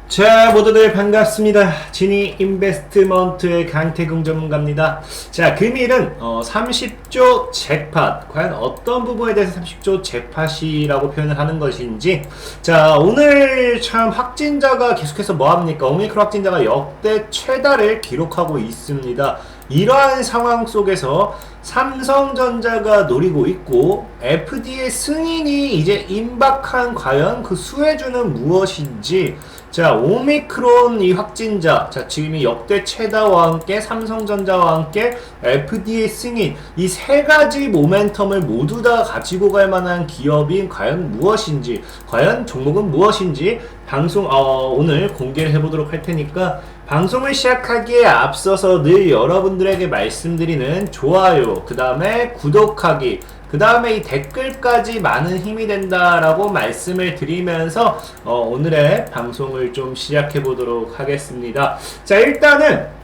자, 모두들 반갑습니다. 지니 인베스트먼트의 강태궁 전문가입니다. 자, 금일은 30조 잭팟, 과연 어떤 부분에 대해서 30조 잭팟이라고 표현을 하는 것인지. 자, 오늘 참 확진자가 계속해서 뭐합니까? 오미크론 확진자가 역대 최다를 기록하고 있습니다. 이러한 상황 속에서 삼성전자가 노리고 있고, FDA 승인이 이제 임박한 과연 그 수혜주는 무엇인지. 자, 오미크론 이 확진자, 자, 지금이 역대 최다와 함께 삼성전자와 함께 FDA 승인, 이 세 가지 모멘텀을 모두 다 가지고 갈 만한 기업이 과연 무엇인지, 과연 종목은 무엇인지 방송 오늘 공개를 해보도록 할 테니까, 방송을 시작하기에 앞서서 늘 여러분들에게 말씀드리는 좋아요, 그 다음에 구독하기, 그 다음에 이 댓글까지 많은 힘이 된다라고 말씀을 드리면서 오늘의 방송을 좀 시작해 보도록 하겠습니다. 자, 일단은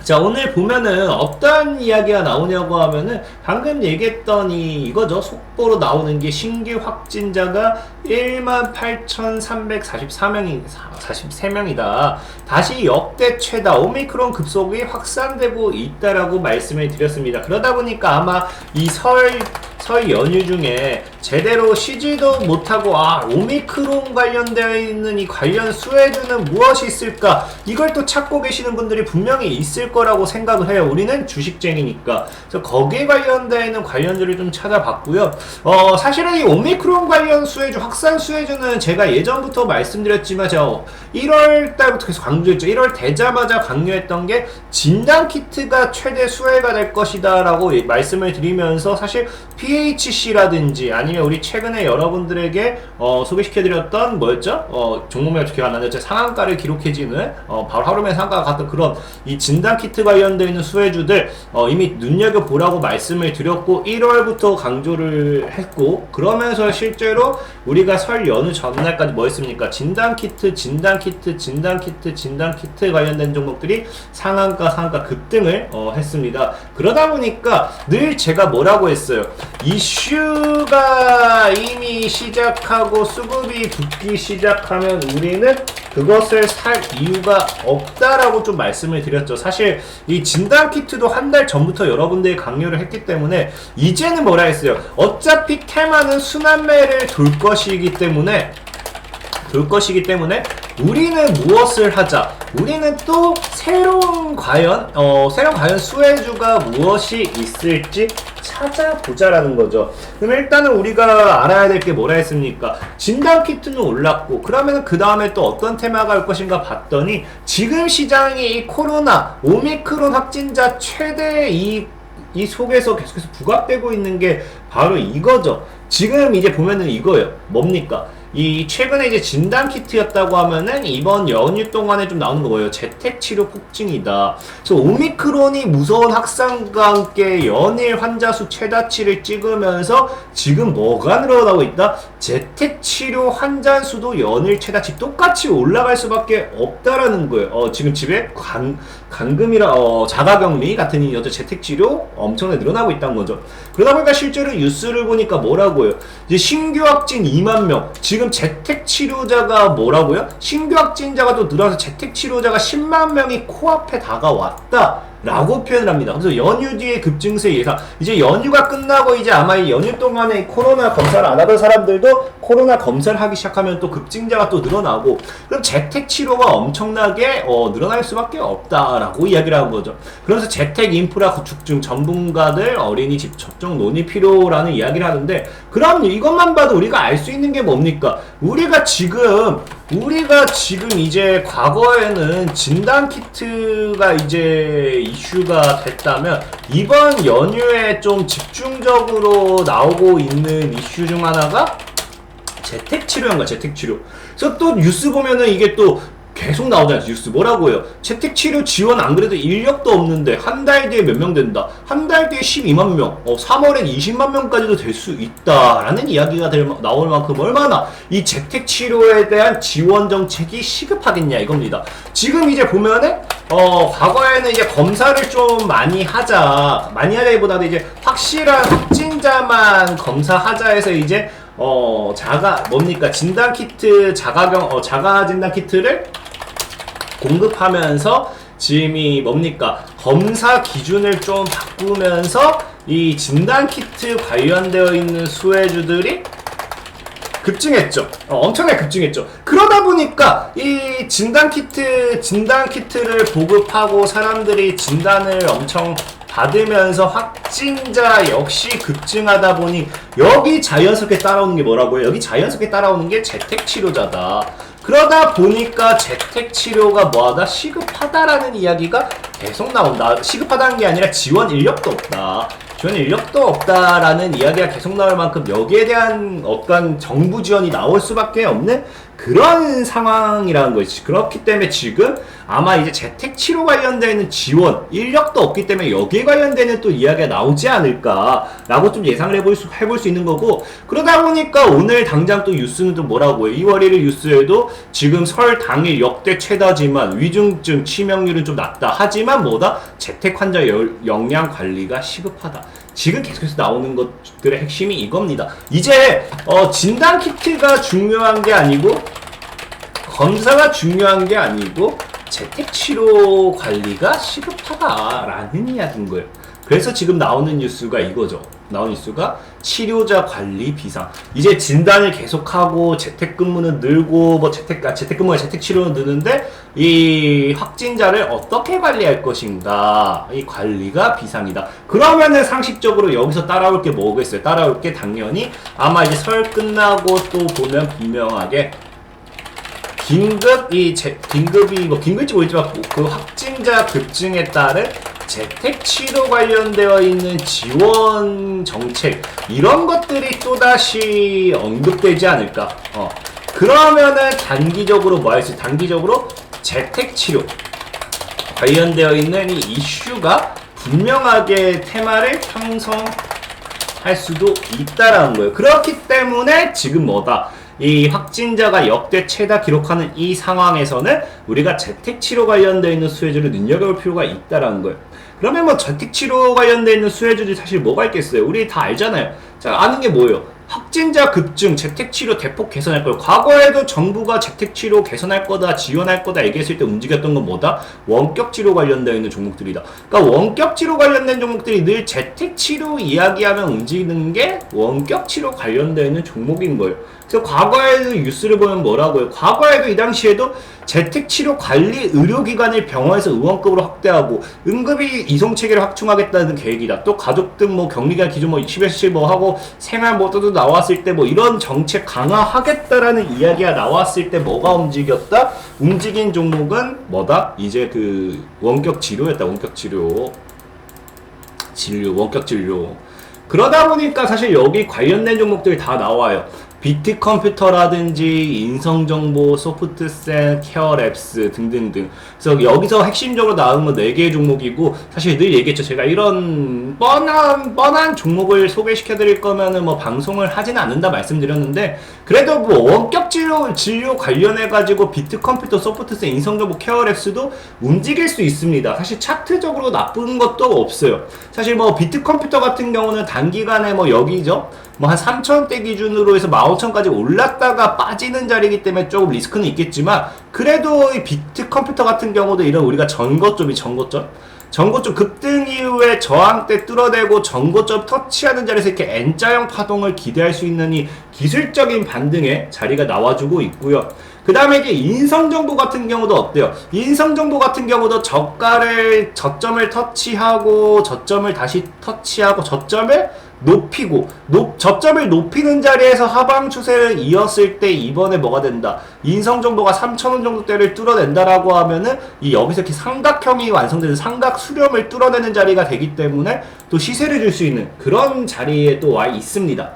자, 오늘 보면은 어떤 이야기가 나오냐고 하면은 방금 얘기했던 이거죠. 속보로 나오는 게 신규 확진자가 18,343명이다. 다시 역대 최다 오미크론 급속이 확산되고 있다라고 말씀을 드렸습니다. 그러다 보니까 아마 이 설 연휴 중에 제대로 쉬지도 못하고 오미크론 관련되어 있는 이 관련 수혜주는 무엇이 있을까, 이걸 또 찾고 계시는 분들이 분명히 있을 거라고 생각을 해요. 우리는 주식쟁이니까. 그래서 거기에 관련되어 있는 관련주를 좀 찾아봤고요. 사실은 이 오미크론 관련 수혜주, 확산 수혜주는 제가 예전부터 말씀드렸지만 제가 1월 달부터 계속 강조했죠. 1월 되자마자 강요했던 게 진단키트가 최대 수혜가 될 것이다 라고 말씀을 드리면서, 사실 PHC라든지 아니면 우리 최근에 여러분들에게 소개시켜드렸던 뭐였죠? 종목명 기억 안 나는데 상한가를 기록해지는 바로 하루매 상한가가 같은 그런 이 진단키트 관련되어 있는 수혜주들 이미 눈여겨보라고 말씀을 드렸고 1월부터 강조를 했고, 그러면서 실제로 우리가 설 연휴 전날까지 뭐 했습니까? 진단키트 관련된 종목들이 상한가 급등을 했습니다. 그러다 보니까 늘 제가 뭐라고 했어요? 이슈가 이미 시작하고 수급이 붙기 시작하면 우리는 그것을 살 이유가 없다라고 좀 말씀을 드렸죠. 사실 이 진단키트도 한 달 전부터 여러분들이 강요를 했기 때문에 이제는 뭐라 했어요? 어차피 테마는 순환매를 돌 것이기 때문에 우리는 무엇을 하자? 우리는 또 새로운 과연 수혜주가 무엇이 있을지 찾아보자라는 거죠. 그럼 일단은 우리가 알아야 될 게 뭐라 했습니까? 진단키트는 올랐고, 그러면 그 다음에 또 어떤 테마가 올 것인가 봤더니, 지금 시장이 이 코로나, 오미크론 확진자 최대 이 속에서 계속해서 부각되고 있는 게 바로 이거죠. 지금 이제 보면은 이거예요. 뭡니까? 이 최근에 이제 진단키트였다고 하면은 이번 연휴 동안에 좀 나오는 거 뭐예요? 재택치료 폭증이다. 그래서 오미크론이 무서운 확산과 함께 연일 환자 수 최다치를 찍으면서 지금 뭐가 늘어나고 있다? 재택치료 환자 수도 연일 최다치 똑같이 올라갈 수밖에 없다라는 거예요. 지금 집에 자가격리 같은 이 재택치료 엄청나게 늘어나고 있다는 거죠. 그러다 보니까 실제로 뉴스를 보니까 뭐라고요? 이제 신규 확진 2만 명, 지금 재택치료자가 뭐라고요? 신규 확진자가 또 늘어나서 재택치료자가 10만 명이 코앞에 다가왔다 라고 표현을 합니다. 그래서 연휴 뒤에 급증세 예상. 이제 연휴가 끝나고 이제 아마 이 연휴 동안에 코로나 검사를 안 하던 사람들도 코로나 검사를 하기 시작하면 또 급증자가 또 늘어나고, 그럼 재택치료가 엄청나게 늘어날 수밖에 없다라고 이야기를 한 거죠. 그래서 재택 인프라 구축 중 전문가들 어린이집 접종 논의 필요라는 이야기를 하는데, 그럼 이것만 봐도 우리가 알 수 있는 게 뭡니까? 우리가 지금 이제 과거에는 진단키트가 이제 이슈가 됐다면, 이번 연휴에 좀 집중적으로 나오고 있는 이슈 중 하나가 재택치료인가, 재택치료. 그래서 또 뉴스 보면은 이게 또 계속 나오잖아요. 뉴스 뭐라고 해요? 재택치료 지원 안 그래도 인력도 없는데 한 달 뒤에 몇 명 된다. 한 달 뒤에 12만 명, 3월엔 20만 명까지도 될 수 있다라는 이야기가 나올 만큼 얼마나 이 재택치료에 대한 지원 정책이 시급하겠냐 이겁니다. 지금 이제 보면은 과거에는 이제 검사를 좀 많이 하자기보다도 이제 확실한 확진자만 검사하자 해서 이제 진단키트 자가 진단키트를 공급하면서 지금 이 뭡니까? 검사 기준을 좀 바꾸면서 이 진단키트 관련되어 있는 수혜주들이 급증했죠. 엄청나게 급증했죠. 그러다 보니까 이 진단키트를 보급하고 사람들이 진단을 엄청 받으면서 확진자 역시 급증하다 보니 여기 자연스럽게 따라오는 게 뭐라고요? 여기 자연스럽게 따라오는 게 재택치료자다. 그러다 보니까 재택치료가 뭐하다? 시급하다라는 이야기가 계속 나온다. 시급하다는 게 아니라 지원 인력도 없다. 지원 인력도 없다라는 이야기가 계속 나올 만큼 여기에 대한 어떤 정부 지원이 나올 수밖에 없는 그런 상황이라는 것이지. 그렇기 때문에 지금 아마 이제 재택치료 관련되는 지원 인력도 없기 때문에 여기에 관련되는 또 이야기가 나오지 않을까라고 좀 예상을 해볼 수 있는 거고, 그러다 보니까 오늘 당장 또 뉴스는 또 뭐라고요? 2월 1일 뉴스에도 지금 설 당일 역대 최다지만 위중증 치명률은 좀 낮다. 하지만 뭐다? 재택 환자 역량 관리가 시급하다. 지금 계속해서 나오는 것들의 핵심이 이겁니다. 이제 진단키트가 중요한 게 아니고 검사가 중요한 게 아니고 재택치료 관리가 시급하다라는 이야기인 거예요. 그래서 지금 나오는 뉴스가 이거죠. 나오는 뉴스가 치료자 관리 비상. 이제 진단을 계속하고 재택근무는 늘고 뭐 재택근무와 재택치료는 느는데 이 확진자를 어떻게 관리할 것인가, 이 관리가 비상이다. 그러면은 상식적으로 여기서 따라올 게 뭐겠어요? 따라올 게 당연히 아마 이제 설 끝나고 또 보면 분명하게 긴급이 뭐 긴급일지 모르지만 그 확진자 급증에 따른 재택치료 관련되어 있는 지원 정책 이런 것들이 또다시 언급되지 않을까. 그러면은 단기적으로 뭐 할 수 있어요? 단기적으로 재택치료 관련되어 있는 이 이슈가 분명하게 테마를 형성할 수도 있다라는 거예요. 그렇기 때문에 지금 뭐다? 이 확진자가 역대 최다 기록하는 이 상황에서는 우리가 재택치료 관련되어 있는 수혜주를 눈여겨볼 필요가 있다라는 거예요. 그러면 뭐 재택치료 관련되어 있는 수혜주들이 사실 뭐가 있겠어요? 우리 다 알잖아요. 자, 아는 게 뭐예요? 확진자 급증, 재택치료 대폭 개선할 거예요. 과거에도 정부가 재택치료 개선할 거다, 지원할 거다 얘기했을 때 움직였던 건 뭐다? 원격치료 관련되어 있는 종목들이다. 그러니까 원격치료 관련된 종목들이 늘 재택치료 이야기하면 움직이는 게 원격치료 관련되어 있는 종목인 거예요. 그래서 과거에도 뉴스를 보면 뭐라고요? 과거에도 이 당시에도 재택치료 관리 의료기관을 병원에서 의원급으로 확대하고 응급이 이송체계를 확충하겠다는 계획이다. 또 가족 등 뭐 격리기간 기준 뭐 10일 뭐 하고 생활 모드도 나왔을 때 뭐 이런 정책 강화하겠다라는 이야기가 나왔을 때 뭐가 움직였다? 움직인 종목은 뭐다? 이제 그 원격 치료였다. 원격 진료. 그러다 보니까 사실 여기 관련된 종목들이 다 나와요. 비트컴퓨터라든지 인성정보, 소프트센, 케어랩스 등등등. 그래서 여기서 핵심적으로 나오는 건 4개의 종목이고, 사실 늘 얘기했죠. 제가 이런 뻔한 종목을 소개시켜 드릴 거면은 뭐 방송을 하지는 않는다 말씀드렸는데, 그래도 뭐 원격 진료 관련해 가지고 비트컴퓨터, 소프트센, 인성정보, 케어랩스도 움직일 수 있습니다. 사실 차트적으로 나쁜 것도 없어요. 사실 뭐 비트컴퓨터 같은 경우는 단기간에 뭐 여기죠. 뭐 한 3,000대 기준으로 해서 15,000까지 올랐다가 빠지는 자리이기 때문에 조금 리스크는 있겠지만, 그래도 이 비트컴퓨터 같은 경우도 이런 우리가 전고점 급등 이후에 저항대 뚫어내고 전고점 터치하는 자리에서 이렇게 N자형 파동을 기대할 수 있는 이 기술적인 반등의 자리가 나와주고 있고요. 그 다음에 이제 인성정보 같은 경우도 어때요? 인성정보 같은 경우도 저점을 터치하고 저점을 다시 터치하고 저점을 높이고 저점을 높이는 자리에서 하방 추세를 이었을 때 이번에 뭐가 된다? 인성정보가 3,000원 정도대를 뚫어낸다라고 하면은 이 여기서 이렇게 삼각형이 완성되는 삼각 수렴을 뚫어내는 자리가 되기 때문에 또 시세를 줄 수 있는 그런 자리에 또 와 있습니다.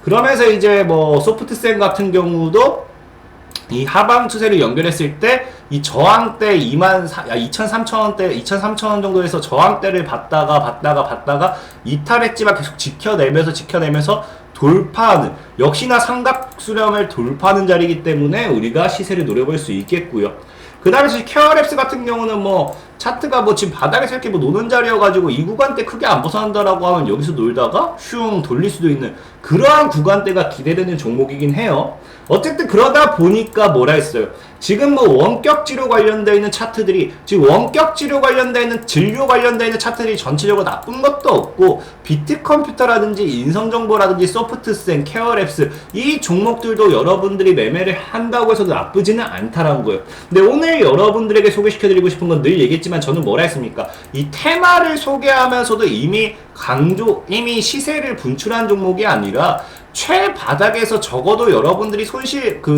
그러면서 이제 뭐 소프트센 같은 경우도 이 하방 추세를 연결했을 때 이 저항대 2,300원 정도에서 저항대를 받다가 이탈했지만 계속 지켜내면서 돌파하는, 역시나 삼각수렴을 돌파하는 자리이기 때문에 우리가 시세를 노려볼 수 있겠고요. 그 다음에 케어랩스 같은 경우는 뭐 차트가 뭐 지금 바닥에서 이렇게 뭐 노는 자리여가지고 이 구간대 크게 안 벗어난다라고 하면 여기서 놀다가 슝 돌릴 수도 있는 그러한 구간대가 기대되는 종목이긴 해요. 어쨌든 그러다 보니까 뭐라 했어요. 지금 뭐 원격지로 관련되어 있는 차트들이 지금 원격지로 관련되어 있는 진료 관련되어 있는 차트들이 전체적으로 나쁜 것도 없고 비트컴퓨터라든지 인성정보라든지 소프트센, 케어랩스 이 종목들도 여러분들이 매매를 한다고 해서도 나쁘지는 않다라는 거예요. 근데 오늘 여러분들에게 소개시켜드리고 싶은 건 늘 얘기했지만 저는 뭐라 했습니까? 이 테마를 소개하면서도 이미 시세를 분출한 종목이 아니라 최바닥에서 적어도 여러분들이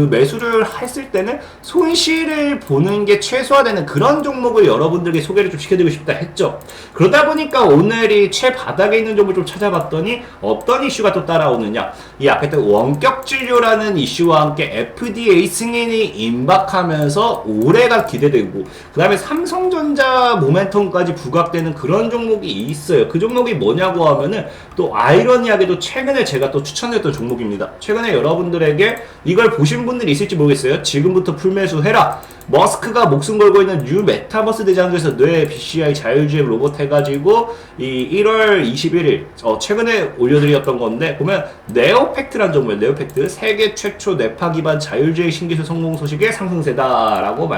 매수를 했을 때는 손실을 보는 게 최소화되는 그런 종목을 여러분들에게 소개를 좀 시켜드리고 싶다 했죠. 그러다 보니까 오늘이 최바닥에 있는 종목을 좀 찾아봤더니 어떤 이슈가 또 따라오느냐. 이 앞에 또 원격 진료라는 이슈와 함께 FDA 승인이 임박하면서 올해가 기대되고 그 다음에 삼성전자 모멘텀까지 부각되는 그런 종목이 있어요. 그 종목이 뭐냐고 하면은 또 아이러니하게도 최근에 제가 또 추천했던 종목입니다. 최근에 여러분들에게 이걸 보신 분들이 있을지 모르겠어요. 지금부터 풀매수해라. 머스크가 목숨 걸고 있는 뉴 메타버스 대장에서 뇌 BCI 자율주행 로봇 해가지고 이 1월 21일 최근에 올려드렸던 건데 보면 네오팩트란 종목이에요. 네오팩트 세계 최초 뇌파 기반 자율주행 신기술 성공 소식의 상승세다라고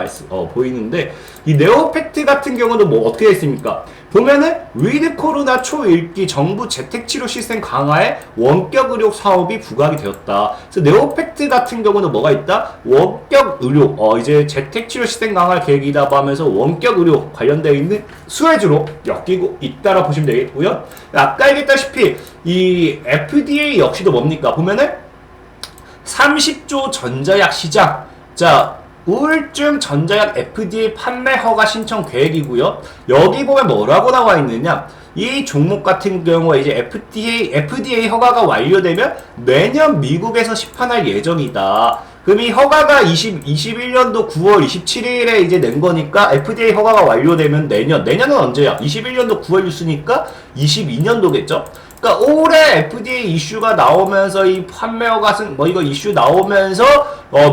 보이는데 이 네오팩트 같은 경우는 뭐 어떻게 했습니까? 보면은 위드 코로나 초일기 정부 재택치료 시스템 강화에 원격 의료 사업이 부각이 되었다. 그래서 네오팩트 같은 경우는 뭐가 있다? 원격 의료 이제 재택치료 시스템 강화 계획이다 하면서 원격 의료 관련되어 있는 수혜주로 엮이고 있다라 보시면 되겠고요. 아까 얘기했다시피 이 FDA 역시도 뭡니까? 보면은 30조 전자약 시장 우울증 전자약 FDA 판매 허가 신청 계획이고요. 여기 보면 뭐라고 나와 있느냐? 이 종목 같은 경우에 이제 FDA 허가가 완료되면 내년 미국에서 시판할 예정이다. 그럼 이 허가가 21년도 9월 27일에 이제 낸 거니까 FDA 허가가 완료되면 내년은 언제야? 21년도 9월 뉴스니까 22년도겠죠? 그러니까 올해 FDA 이슈가 나오면서 이 판매 허가 이거 이슈 나오면서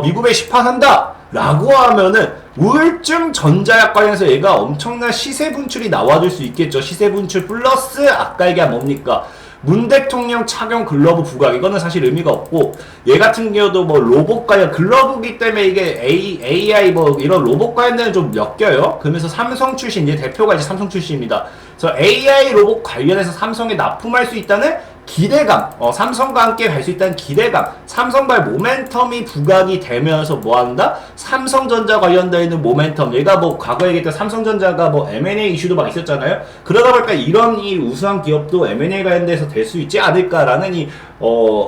미국에 시판한다. 라고 하면은 우울증 전자약 관련해서 얘가 엄청난 시세 분출이 나와줄 수 있겠죠. 시세 분출 플러스 아까 얘기한 뭡니까? 문 대통령 착용 글러브 부각 이거는 사실 의미가 없고 얘 같은 경우도 뭐 로봇 관련 글러브기 때문에 이게 AI 뭐 이런 로봇 관련된 좀 엮여요. 그러면서 삼성 출신 이제 대표가 이제 삼성 출신입니다. 그래서 AI 로봇 관련해서 삼성에 납품할 수 있다는 기대감, 삼성과 함께 갈 수 있다는 기대감, 삼성발 모멘텀이 부각이 되면서 뭐한다? 삼성전자 관련되어 있는 모멘텀. 얘가 뭐 과거에 얘기했던 삼성전자가 뭐 M&A 이슈도 막 있었잖아요. 그러다 보니까 이런 이 우수한 기업도 M&A 관련돼서 될 수 있지 않을까라는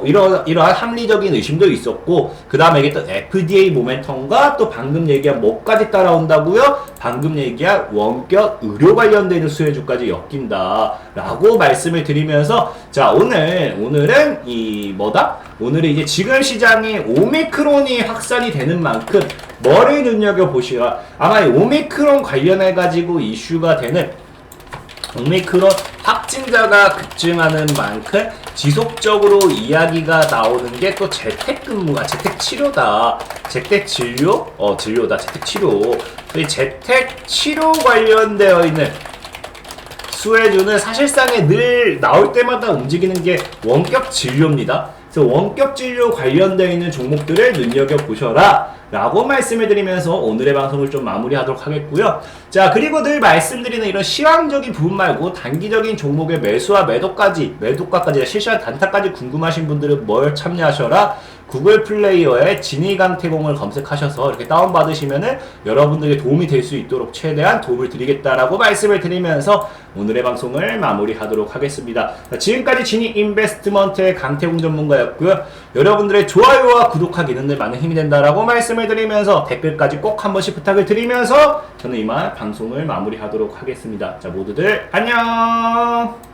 이러한 합리적인 의심도 있었고, 그 다음에 얘기했던 FDA 모멘텀과 또 방금 얘기한 뭐까지 따라온다고요? 방금 얘기한 원격 의료 관련되는 수혜주까지 엮인다라고 말씀을 드리면서, 자, 오늘은 오늘은 이제 지금 시장이 오미크론이 확산이 되는 만큼 뭐를 눈여겨보시라. 아마 이 오미크론 관련해가지고 이슈가 되는 오미크론 확진자가 급증하는 만큼 지속적으로 이야기가 나오는 게 또 재택치료다. 재택치료. 이 재택치료 관련되어 있는 수혜주는 사실상에 늘 나올 때마다 움직이는 게 원격 진료입니다. 그래서 원격 진료 관련되어 있는 종목들을 눈여겨보셔라 라고 말씀을 드리면서 오늘의 방송을 좀 마무리하도록 하겠고요. 자, 그리고 늘 말씀드리는 이런 시황적인 부분 말고 단기적인 종목의 매수와 매도가까지 실시간 단타까지 궁금하신 분들은 뭘 참여하셔라? 구글 플레이어에 진이강태공을 검색하셔서 이렇게 다운받으시면은 여러분들에게 도움이 될 수 있도록 최대한 도움을 드리겠다라고 말씀을 드리면서 오늘의 방송을 마무리하도록 하겠습니다. 자, 지금까지 진이인베스트먼트의 강태공 전문가였고요. 여러분들의 좋아요와 구독하기는 늘 많은 힘이 된다라고 말씀을 드리면서 댓글까지 꼭 한 번씩 부탁을 드리면서 저는 이만 방송을 마무리하도록 하겠습니다. 자, 모두들 안녕!